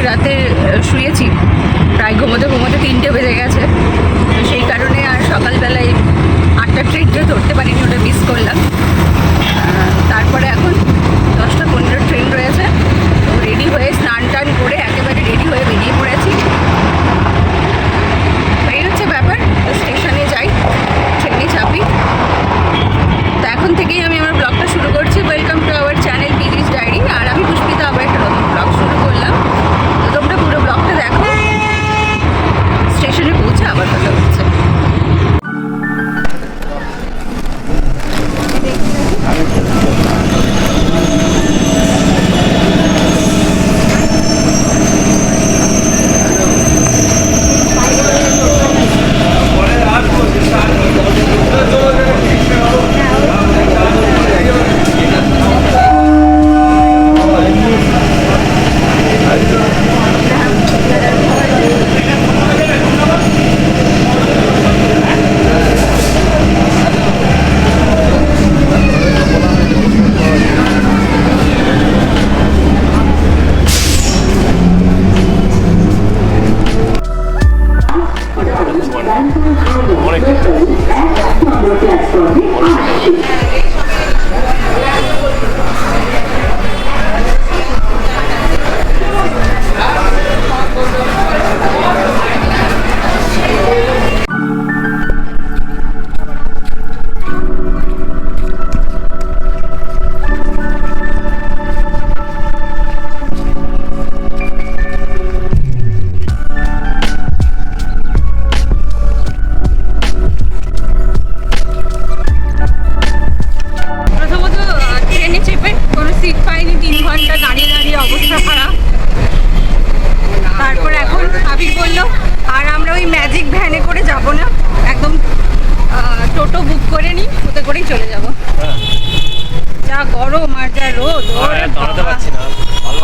রাতে শুয়েছি, প্রায় ঘুমোতে ঘুমোতে 3টে বেজে গেছে। তো সেই কারণে আর সকালবেলায় 8টার ট্রেনটা ধরতে পারিনি, ওটা মিস করলাম। তারপরে এখন 10টা 15 ট্রেন রয়েছে। তো রেডি হয়ে স্নান টান করে একেবারে রেডি হয়ে বেরিয়ে পড়েছি। এই হচ্ছে ব্যাপার। স্টেশনে যাই, ট্রেনে চাপি। তো এখন থেকেই আমি আমার ব্লগটা শুরু করছি। ওয়েলকাম টু আওয়ার চ্যানেল পিরিজ ডায়েরি। আর আমি পুষ্পিতা আবার একটা নতুন ব্লগ শুরু করলাম। তো তোমরা পুরো ব্লগটা দেখো। স্টেশনে পৌঁছে আবার কথা হচ্ছে।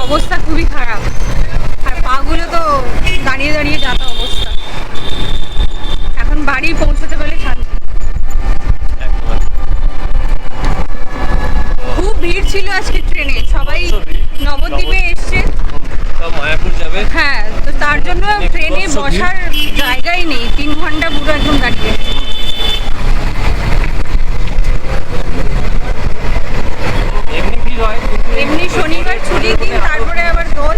অবস্থা খুবই খারাপ, আর পাগুলো তো দাঁড়িয়ে দাঁড়িয়ে যাতা অবস্থা। এখন বাড়ি পৌঁছতে পারলে শান্তি। খুব ভিড় ছিল আজকে ট্রেনে, সবাই নবদ্বীপে এসছে, মায়াপুর যাবে। হ্যাঁ, তো তার জন্য ট্রেনে বসার জায়গাই নেই, 3 ঘন্টা পুরো একদম দাঁড়িয়ে। এমনি শনিবার ছুটির দিন, তারপরে আবার দোল।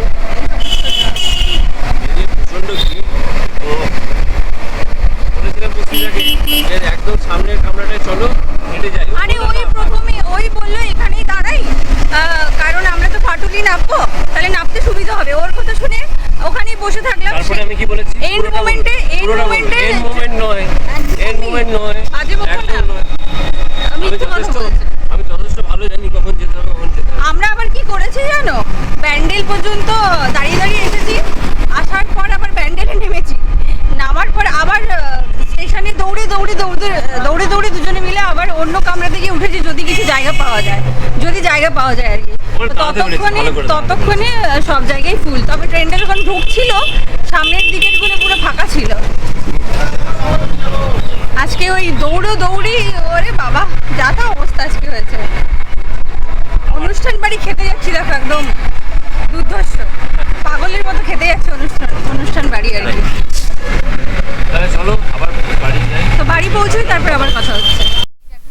একদম সামনের কামরাটায় চলো, হেঁটে যাই। আরে ওই প্রথমে ওই বললো এখানেই দাঁড়াই, কারণ আমরা তো ফাটুলি নামবো, তাহলে নামতে সুবিধা হবে। ওর কথা শুনে ওখানেই বসে থাকলাম। তারপরে আমি কি বলেছি? এন্ড মোমেন্টে নয়, আজে বকো না। আমি যথেষ্ট ভালো জানি কখন যেতে হবে, কখন যেতে হবে। আমরা আবার কি করেছি জানো, প্যান্ডেল পর্যন্ত দাঁড়িয়ে দাঁড়িয়ে এসেছি, আসার পর আবার প্যান্ডেলে নেমেছি, নামার পর আবার স্টেশনে দৌড়ে দুজনে মিলে আবার অন্য কামরাতে গিয়ে উঠেছি, যদি কিছু জায়গা পাওয়া যায়, আর কি। ততক্ষণে সব জায়গায় ফুল। তবে ট্রেনটা যখন ঢুকছিল, সামনের দিকের গুলো পুরো ফাঁকা ছিল। আজকে ওই দৌড়ি, ওরে বাবা, যাতা অবস্থা আজকে হয়েছে। অনুষ্ঠান বাড়ি খেতে যাচ্ছি, দেখো একদম দুর্ধর্ষ পাগলের মতো খেতে যাচ্ছে অনুষ্ঠান বাড়ি আর কি। চলো আবার বাড়ি যাই। তো বাড়ি পৌঁছোই, তারপরে আবার কথা হচ্ছে।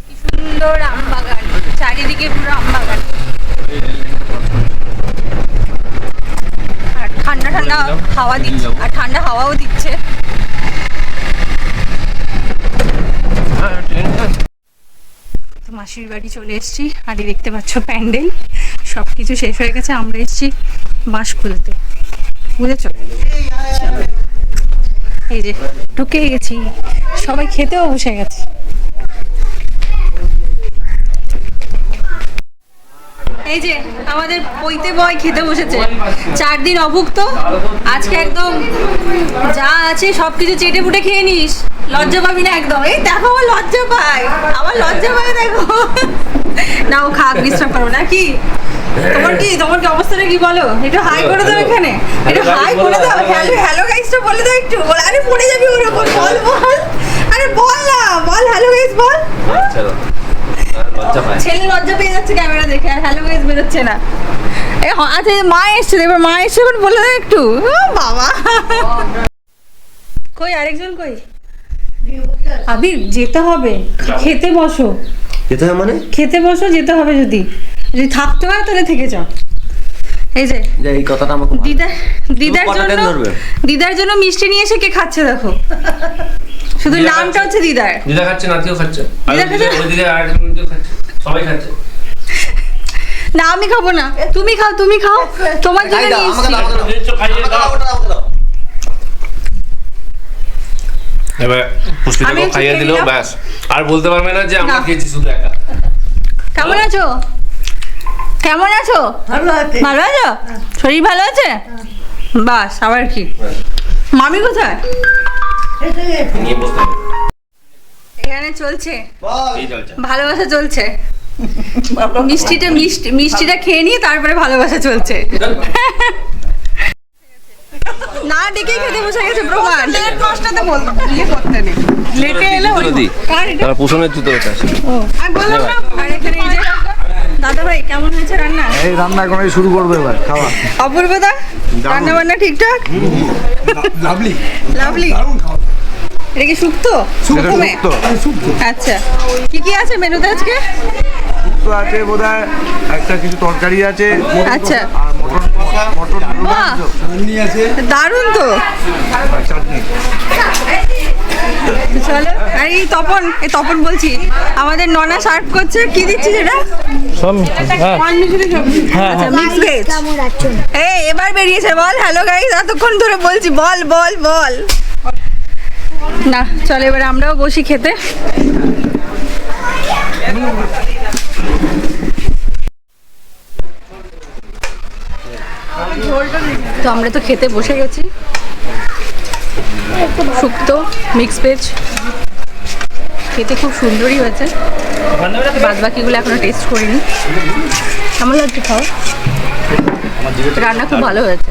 কি সুন্দর আম বাগান, চারিদিকে পুরো আম বাগান, আর ঠান্ডা হাওয়া দিচ্ছে, আর ঠান্ডা হাওয়াও দিচ্ছে। তো মাসির বাড়ি চলে এসেছি, আর দেখতে পাচ্ছ প্যান্ডেল সব কিছু শেষ হয়ে গেছে। আমরা এসেছি বাঁশ খুলতে, বুঝেছ? এই যে ঢুকে গেছি, সবাই খেতেও বসে গেছে। এই যে আমাদের পৈতে বয় খেতে বসেছে, 4 দিন অভুক্ত, আজকে একদম যা আছে সবকিছু চেটে পুটে খেয়ে নিস, লজ্জা পাবি না একদম। এই দেখো আমার লজ্জা পায়, দেখো না, ও খাক, ডিস্টার্ব করো না। কি তোমার কি অবস্থাটা কি বলো? একটু হাই করে দাও, এখানে একটু হাই করে দাও। হ্যালো গাইসটা বলে দাও একটু। আরে পড়ে যাবি ওর উপর, বল। আরে বল না, বল হ্যালো গাইস বল। ছেলে লজ্জা পেয়ে যাচ্ছে ক্যামেরা দেখে, আর হ্যালো গাইস বেরোচ্ছে না। আচ্ছা মা এসছে, এবার মা এসছে এখন বলে দাও একটু। ও বাবা, কই আরেকজন কই? আবির যেতে হবে, খেতে বসো। যেতে হবে মানে? খেতে বসো, যেতে হবে। যদি যদি থাকতে হয় তাহলে থেকে যাও। এই যে এই কথাটা আমাকে দিদার জন্য মিষ্টি নিয়ে এসে কে খাচ্ছে দেখো। শুধু নামটা হচ্ছে দিদার। দিদা খাচ্ছে, নাতিও খাচ্ছে, দিদা খাচ্ছে? ওইদিকে আরেকজন খাচ্ছে, সবাই খাচ্ছে। না আমি খাবো না, তুমি খাও, তুমি খাও, তোমার জন্য নিয়ে এসেছি। এবার পুষ্পিতাকে খাইয়ে দিল, ব্যাস আর বলতে পারবে না যে আমরা খেয়েছি শুধু একা। কেমন আছো? কেমন আছো? ভালো আছো? শরীর ভালো আছে? বাস, আবার কি? মামি কোথায়? নিয়ে বসতে হবে। এখানে চলছে ভালোবাসা, চলছে। মিষ্টিটা খেয়ে নিয়ে তারপরে ভালোবাসা চলছে। না ডেকে খেতে বসে গেছে প্রমাণ। কষ্টতে বলতো ইয়ে করতে নেই, লেটে এলে তার পোষণের জুতো আছে। আমি বললাম না। আর এখানে এই যে দাদা ভাই, কেমন হয়েছে রান্না? এই রান্না এখন শুরু করবে এবার খাওয়া। অপূর্বদা, রান্না বান্না ঠিকঠাক? Lovely lovely. এটা কি শুক্তো? আচ্ছা, কি কি আছে মেনুতে আজকে? শুক্তো আছে বোধহয়, একটা কিছু তরকারি আছে, আচ্ছা, আর মটর বাহ আছে, দারুণ তো। আর চাটনি। চলো। আর এই তপন বলছি, আমাদের ননা সার্ভ করছে। কি দিচ্ছি যেটা? আচ্ছা, মিক্স ভেজ। এই এবার বেরিয়েছে, বল হ্যালো গাইস। এতক্ষণ ধরে বলছি বল বল বল। না চল এবার আমরাও বসি খেতে। তো আমরা তো খেতে বসে গেছি। শুক্তো মিক্স ভেজ খেতে খুব সুন্দরই হয়েছে। বাদ বাকিগুলো এখনো টেস্ট করিনি। কেমন লাগছে খাও? রান্না খুব ভালো হয়েছে।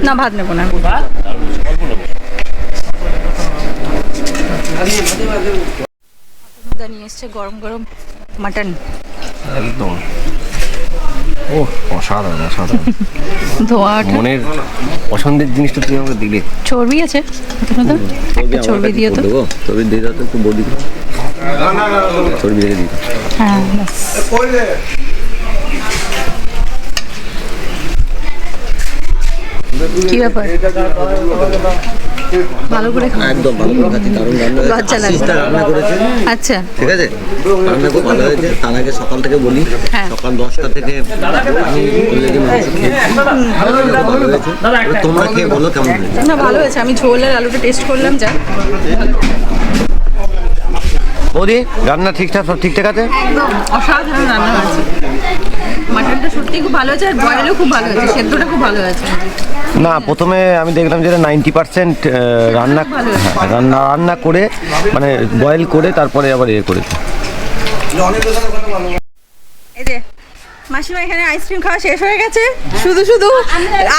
না ভাত নেবো না। নিয়ে এসছে গরম গরম মাটন। একদম ও অসাধারণ অসাধারণ। ধোয়া মনের পছন্দের জিনিসটা তুমি আমাকে দিলে। চর্বি আছে একটা, চর্বি দিও তো। চর্বি দিয়ে দাও তো একটু, বডি চর্বি দিয়ে দিই। হ্যাঁ ব্যাস। কি ব্যাপার? ভালো করে খাও। একদম ভালো করে খাচ্ছি, দারুণ রান্না হয়েছে। লজ্জা লাগছে। আশিসটা রান্না করেছে, আচ্ছা ঠিক আছে, রান্না খুব ভালো হয়েছে। তার আগে সকাল থেকে বলি, হ্যাঁ। সকাল 10টা থেকে আমি অলরেডি মাংস খেয়েছি, ভালো হয়েছে। এবার তোমরা খেয়ে বলো কেমন হয়েছে। না ভালো হয়েছে। আমি ঝোল আর আলুটা টেস্ট করলাম যা। বৌদি রান্না ঠিকঠাক সব ঠিকঠাক আছে? একদম অসাধারণ রান্না হয়েছে। মাটনটা সত্যি খুব ভালো হয়েছে, আর বয়েলও খুব ভালো হয়েছে, সেদ্ধটা খুব ভালো হয়েছে। না, প্রথমে আমি দেখলাম যে 90% রান্না করে মানে বয়েল করে তারপরে আবার ইয়ে করেছে। এই যে মাসিমা এখানে আইসক্রিম খাওয়া শেষ হয়ে গেছে। শুধু শুধু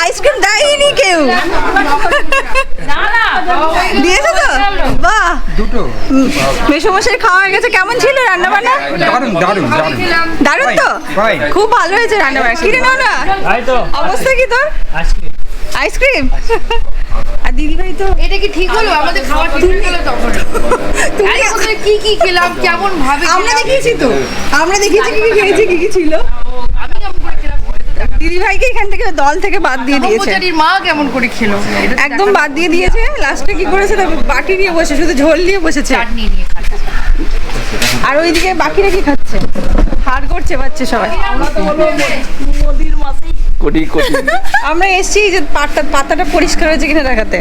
আইসক্রিম দেয়নি কেউ। দিয়েছে তো? বাহ, দুটো মেসোমশাই খাওয়া হয়ে গেছে। কেমন ছিল রান্না বান্না? দারুণ দারুণ দারুণ দারুণ তো? খুব ভালো হয়েছে রান্না বান্না। কিরে না না অবস্থা কি তোর? আইসক্রিম। আর দিদি ভাই তো এটা কি ঠিক হলো? আমাদের খাওয়া ঠিক হলো তখন? আরে ওদের কি কি খেলাম, কেমন ভাবে আমরা দেখিয়েছি তো, আমরা দেখিয়েছি কি কি খেয়েছি, কি কি ছিল। আমি কেমন করে খেলাম? দিদি ভাইকে এখান থেকে দল থেকে বাদ দিয়ে দিয়েছে। ব্রহ্মচারীর মা কেমন করে খেলো? একদম বাদ দিয়ে দিয়েছে। লাস্টে কি করেছে, বাটি নিয়ে বসে শুধু ঝোল নিয়ে বসেছে। চাটনি নিয়ে খাচ্ছে। আর ওইদিকে বাকিরা কি খাচ্ছে? হাড় করছে বাচ্চা সবাই। কোটি কোটি আমরা এসছি যে পাতাটা পরিষ্কার হয়েছে কিনা দেখাতে,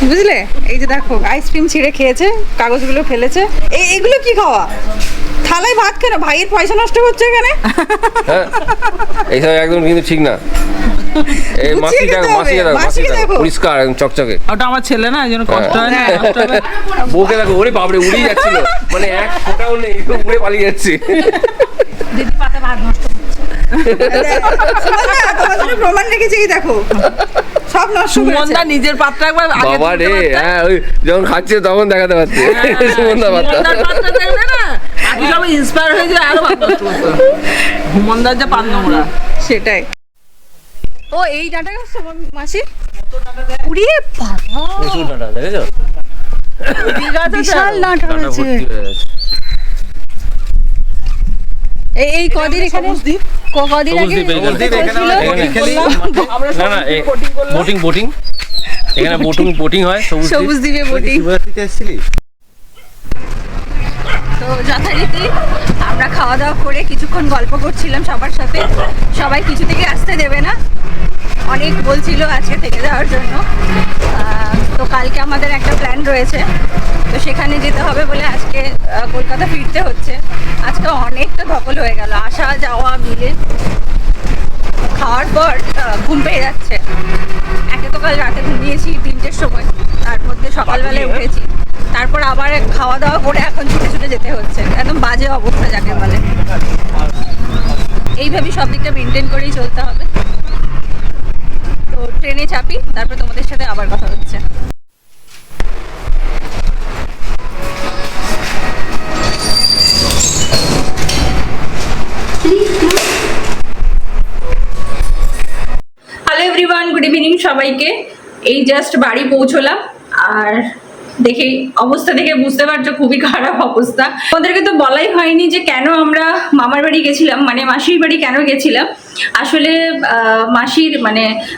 বুঝলে? এই যে দেখো আইসক্রিম ছিঁড়ে খেয়েছে, কাগজগুলো ফেলেছে। এইগুলো কি খাওয়া? থালায় ভাত কেন? ভাইয়ের পয়সা নষ্ট হচ্ছে এখানে। হ্যাঁ, এইসব একদম কিন্তু ঠিক না। এই গুছিয়ে খেতে হবে, মাসিকে দেখো। পরিষ্কার একদম চকচকে। ওটা আমার ছেলে না, এই জন্য কষ্ট হয় না। বউকে দেখো, ওরে বাপরে উড়েই যাচ্ছিল, মানে এক ফোঁটাও নেই, উড়ে পালিয়ে যাচ্ছে। দিদি পাতা ভাত নষ্ট করছে। তোমার জন্য প্রমাণ রেখেছি, এই দেখো সব নষ্ট করেছে। সুমনদা নিজের পাত্র একবার আগে বাবা রে, হ্যাঁ ওই যখন খাচ্ছে তখন দেখাতে পারছে সুমনদা পাত্তা। সুমনদার পাত্র দেখবে না, আর সবাই ইন্সপায়ার হয়ে যায় আরো ভাত নষ্ট করতে। ভুমনদার যা পান নোংরা। সেটাই। ও এই ডাঁটা গাছ মাসি উড়িয়ে বাবা প্রচুর ডাঁটা দেখেছো? বিশাল ডাঁটা ডাঁটা রয়েছে। ভর্তি হয়ে গেছে। এই কদিন এখানে কদিন আগে সবুজ দ্বীপ এখানে। বলতে বলছিল, না না বোটিং এখানে বোটিং হয় সবুজ দ্বীপে বোটিং। শিবরাত্রিতে এসেছিলি? তো যথারীতি আমরা খাওয়া দাওয়া করে কিছুক্ষণ গল্প করছিলাম সবার সাথে। সবাই কিছু থেকে আসতে দেবে না, অনেক বলছিল আজকে থেকে যাওয়ার জন্য। তো কালকে আমাদের একটা প্ল্যান রয়েছে, তো সেখানে যেতে হবে বলে আজকে কলকাতা ফিরতে হচ্ছে। আজকে অনেকটা ধকল হয়ে গেল, আসা যাওয়া মিলে। খাওয়ার পর ঘুম পেয়ে যাচ্ছে। একে তো কাল রাতে ঘুমিয়েছি 3টের সময়, তার মধ্যে সকালবেলায় উঠেছি। তারপর আবার খাওয়া দাওয়া করে এখন ছুটে ছুটে যেতে হচ্ছে। একদম বাজে অবস্থা যাকে বলে। এইভাবেই সব দিকটা মেনটেন করেই চলতে হবে। তো ট্রেনে চাপি, তারপর তোমাদের সাথে আবার কথা হচ্ছে। হ্যালো এভরিওয়ান, গুড ইভিনিং সবাইকে। এই জাস্ট বাড়ি পৌঁছলাম, আর দেখে অবস্থা দেখে বুঝতে পারছো খুবই খারাপ অবস্থা। ওদেরকে তো বলাই হয়নি যে কেন আমরা মামার বাড়ি গেছিলাম, মানে মাসির বাড়ি কেন গেছিলাম। আসলে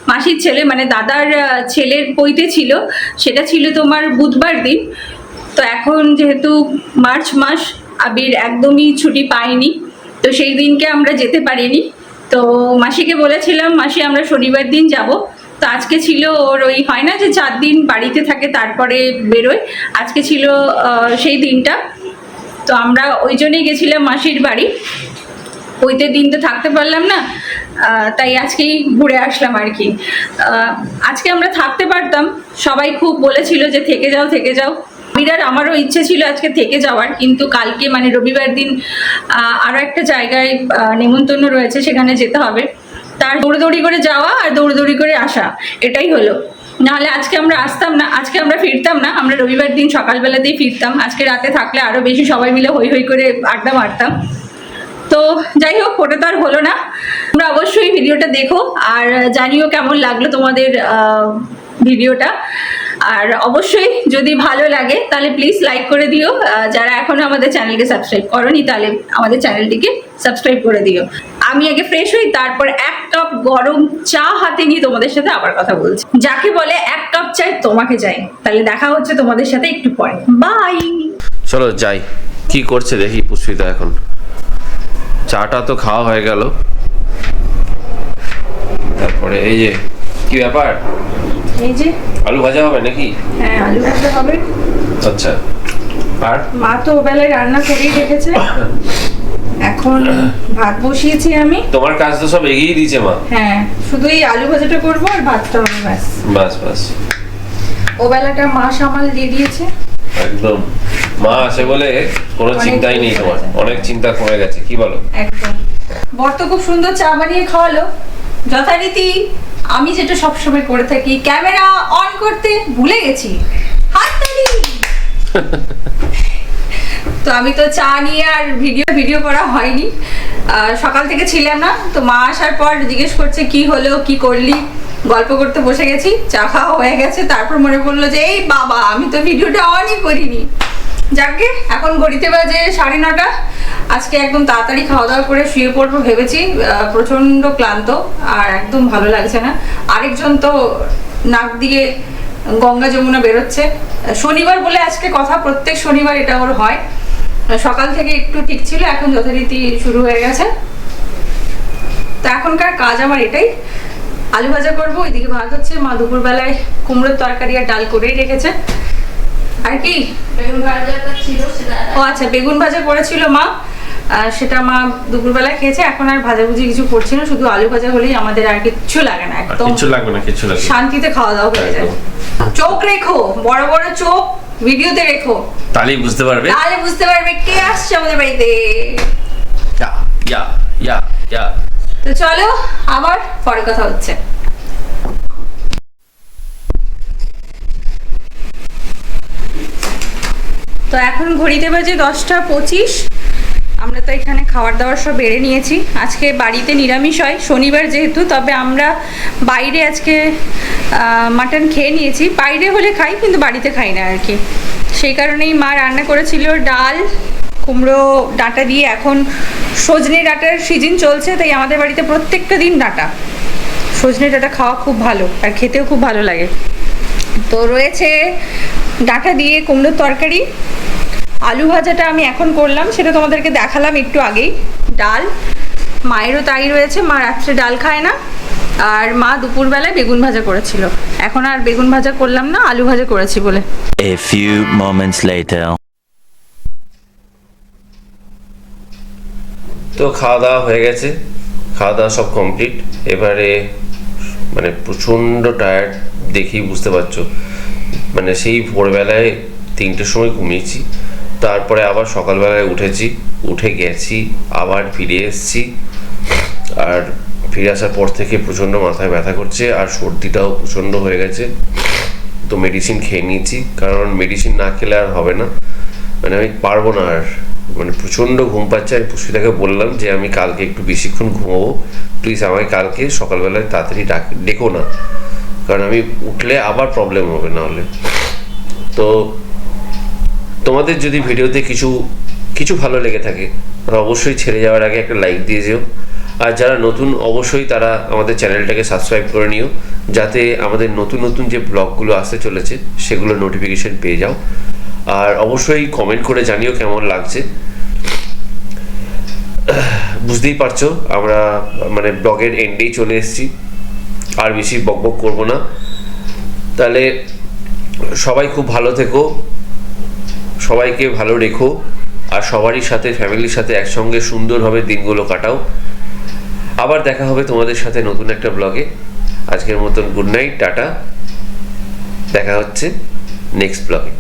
মাসির ছেলে মানে দাদার ছেলের পৈতে ছিল, সেটা ছিল তোমার বুধবার দিন। তো এখন যেহেতু মার্চ মাস, আবির একদমই ছুটি পায়নি, তো সেই দিনকে আমরা যেতে পারিনি। তো মাসিকে বলেছিলাম মাসি আমরা শনিবার দিন যাব। তো আজকে ছিল ওর ওই হয় না যে 4 দিন বাড়িতে থাকে তারপরে বেরোয়, আজকে ছিল সেই দিনটা। তো আমরা ওই জন্যই গেছিলাম মাসির বাড়ি। ওইতে দিন তো থাকতে পারলাম না, তাই আজকেই ঘুরে আসলাম আর কি। আজকে আমরা থাকতে পারতাম, সবাই খুব বলেছিল যে থেকে যাও। বিরাট আমারও ইচ্ছে ছিল আজকে থেকে যাওয়ার, কিন্তু কালকে মানে রবিবার দিন আরও একটা জায়গায় নেমন্তন্ন রয়েছে, সেখানে যেতে হবে। তার দৌড়দৌড়ি করে যাওয়া আর দৌড়দৌড়ি করে আসা, এটাই হলো। নাহলে আজকে আমরা আসতাম না, আজকে আমরা ফিরতাম না, আমরা রবিবার দিন সকালবেলাতেই ফিরতাম। আজকে রাতে থাকলে আরও বেশি সবাই মিলে হই হই করে আড্ডা মারতাম। তো যাই হোক, ওটা তো আর হলো না। তোমরা অবশ্যই ভিডিওটা দেখো আর জানিও কেমন লাগলো তোমাদের ভিডিওটা। আর অবশ্যই যদি ভালো লাগে তাহলে প্লিজ লাইক করে দিও। যারা এখনো আমাদের চ্যানেলকে সাবস্ক্রাইব করোনি তাহলে আমাদের চ্যানেলটিকে সাবস্ক্রাইব করে দিও। আমি আগে ফ্রেশ হই, তারপর 1 কাপ গরম চা হাতে নিয়ে তোমাদের সাথে আবার কথা বলছি। যাকে বলে 1 কাপ চাই তোমাকে চাই। তাহলে দেখা হচ্ছে তোমাদের সাথে একটু পরে। বাই। চলো যাই, কি করছে দেখি পুষ্পিতা। এখন চাটা তো খাওয়া হয়ে গেল, তারপরে এই যে কি ব্যাপার, এই যে আলু ভাজা হবে নাকি? হ্যাঁ, আলু ভাজা হবে। আচ্ছা, আর মা তো ওবেলায় রান্না করেই রেখেছে, এখন ভাত বসিয়েছি আমি। তোমার কাজ তো সব এগিয়ে দিয়েছে মা। হ্যাঁ, শুধু এই আলু ভাজাটা করবো আর ভাতটা হবে, ব্যাস। বাস ওবেলাটা মা সামাল দিয়ে দিয়েছে একদম। মা আছে বলে কোনো অনেক চিন্তাই নেই কমে তোমার, গেছে। অনেক চিন্তা কমে গেছে, কি বলো? একদম। বর তো খুব সুন্দর চা বানিয়ে খাওয়ালো যথারীতি। আমি যেটা সবসময় করে থাকি, ক্যামেরা অন করতে ভুলে গেছি, হাততালি। তো আমি তো চা নিয়ে আর ভিডিও করা হয়নি, সকাল থেকে ছিলাম না। তো মা আসার পর জিজ্ঞেস করছে কি হলো, কি করলি। গল্প করতে বসে গেছি, চা খাওয়া হয়ে গেছে। তারপর মনে পড়লো যে এই বাবা, আমি তো ভিডিওটা অনই করিনি। যাকে এখন ঘড়িতে বাজে 9:30। আজকে একদম তাড়াতাড়ি খাওয়া দাওয়া করে শুয়ে পড়বো ভেবেছি। প্রচন্ড ক্লান্ত আর একদম ভালো লাগছে না। আরেকজন তো নাক দিয়ে গঙ্গা যমুনা বেরোচ্ছে। শনিবার বলে আজকে কথা, প্রত্যেক শনিবার এটা ওর হয়। সকাল থেকে একটু ঠিক ছিল, এখন যথারীতি শুরু হয়ে গেছে। তো এখনকার কাজ আমার এটাই, আলু ভাজা করবো, ওইদিকে ভাত হচ্ছে। মা দুপুরবেলায় কুমড়োর তরকারি আর ডাল করেই রেখেছে। আর কি ও আচ্ছা, বেগুন ভাজা করেছিল মা, সেটা মা দুপুরবেলা খেয়েছে। এখন আর ভাজাভুজি কিছু করছি না, শুধু আলু ভাজা হলেই আমাদের আর কিচ্ছু লাগে না, একদম কিছু লাগবে না, কিছু লাগবে না। শান্তিতে খাওয়া দাওয়া হয়ে যায়। চোখ রেখো, বড় বড় চোখ ভিডিওতে রেখো, তাহলেই বুঝতে পারবে, তাহলে বুঝতে পারবে কে আসছে আমাদের বাড়িতে। ইয়া তো চলো, আবার পরে কথা হচ্ছে। তো এখন ঘড়িতে বাজে 10টা 25। আমরা তো এখানে খাবার দাবার সব বেড়ে নিয়েছি। আজকে বাড়িতে নিরামিষ হয়, শনিবার যেহেতু, তবে আমরা বাইরে আজকে মাটন খেয়ে নিয়েছি। বাইরে হলে খাই, কিন্তু বাড়িতে খাই না আর কি। সেই কারণেই মা রান্না করেছিল ডাল, কুমড়ো ডাঁটা দিয়ে। এখন সজনে ডাঁটার সিজন চলছে, তাই আমাদের বাড়িতে প্রত্যেকটা দিন ডাঁটা। সজনে ডাঁটা খাওয়া খুব ভালো আর খেতেও খুব ভালো লাগে। তো রয়েছে ডাঁটা দিয়ে কুমড়োর তরকারি। আলু ভাজাটা আমি এখন করলাম, সেটা তোমাদেরকে দেখালাম একটু আগেই। ডাল, মায়েরও তাই রয়েছে, মা রাত্রে ডাল খায় না। আর মা দুপুরবেলায় বেগুন ভাজা করেছিল। এখন আর বেগুন ভাজা করলাম না, আলু ভাজা করেছি বলে। A few moments later. তো খাওয়া দাওয়া হয়ে গেছে, খাওয়া দাওয়া সব কমপ্লিট। এবারে মানে প্রচণ্ড টায়ার্ড, দেখেই বুঝতে পারছো। মানে সেই ভোরবেলায় 3টের সময় ঘুমিয়েছি, তারপরে আবার সকালবেলায় উঠেছি, উঠে গেছি, আবার ফিরে এসেছি। আর ফিরে আসার পর থেকে প্রচণ্ড মাথায় ব্যথা করছে, আর সর্দিটাও প্রচণ্ড হয়ে গেছে। তো মেডিসিন খেয়ে নিয়েছি, কারণ মেডিসিন না খেলে আর হবে না। মানে আমি পারবো না আর, মানে প্রচণ্ড ঘুম পাচ্ছে। আমি পুষ্পিতাকে বললাম যে আমি কালকে একটু বেশিক্ষণ ঘুমাবো, প্লিজ আমাকে কালকে সকালবেলায় তাড়াতাড়ি ডেকো না, কারণ আমি উঠলে আবার প্রবলেম হবে না হলে। তো তোমাদের যদি ভিডিওতে কিছু ভালো লেগে থাকে, তারা অবশ্যই ছেড়ে যাওয়ার আগে একটা লাইক দিয়ে যেও। আর যারা নতুন, অবশ্যই তারা আমাদের চ্যানেলটাকে সাবস্ক্রাইব করে নিও, যাতে আমাদের নতুন নতুন যে ব্লগগুলো আসতে চলেছে সেগুলো নোটিফিকেশন পেয়ে যাও। আর অবশ্যই কমেন্ট করে জানিও কেমন লাগছে। বুঝতেই পারছো আমরা মানে ব্লগের এন্ডেই চলে এসেছি, আর বেশি বকবক করবো না। তাহলে সবাই খুব ভালো থেকো, সবাইকে ভালো রেখো, আর সবারই সাথে, ফ্যামিলির সাথে একসঙ্গে সুন্দরভাবে দিনগুলো কাটাও। আবার দেখা হবে তোমাদের সাথে নতুন একটা ব্লগে। আজকের মতন গুড নাইট, টাটা, দেখা হচ্ছে নেক্সট ব্লগে।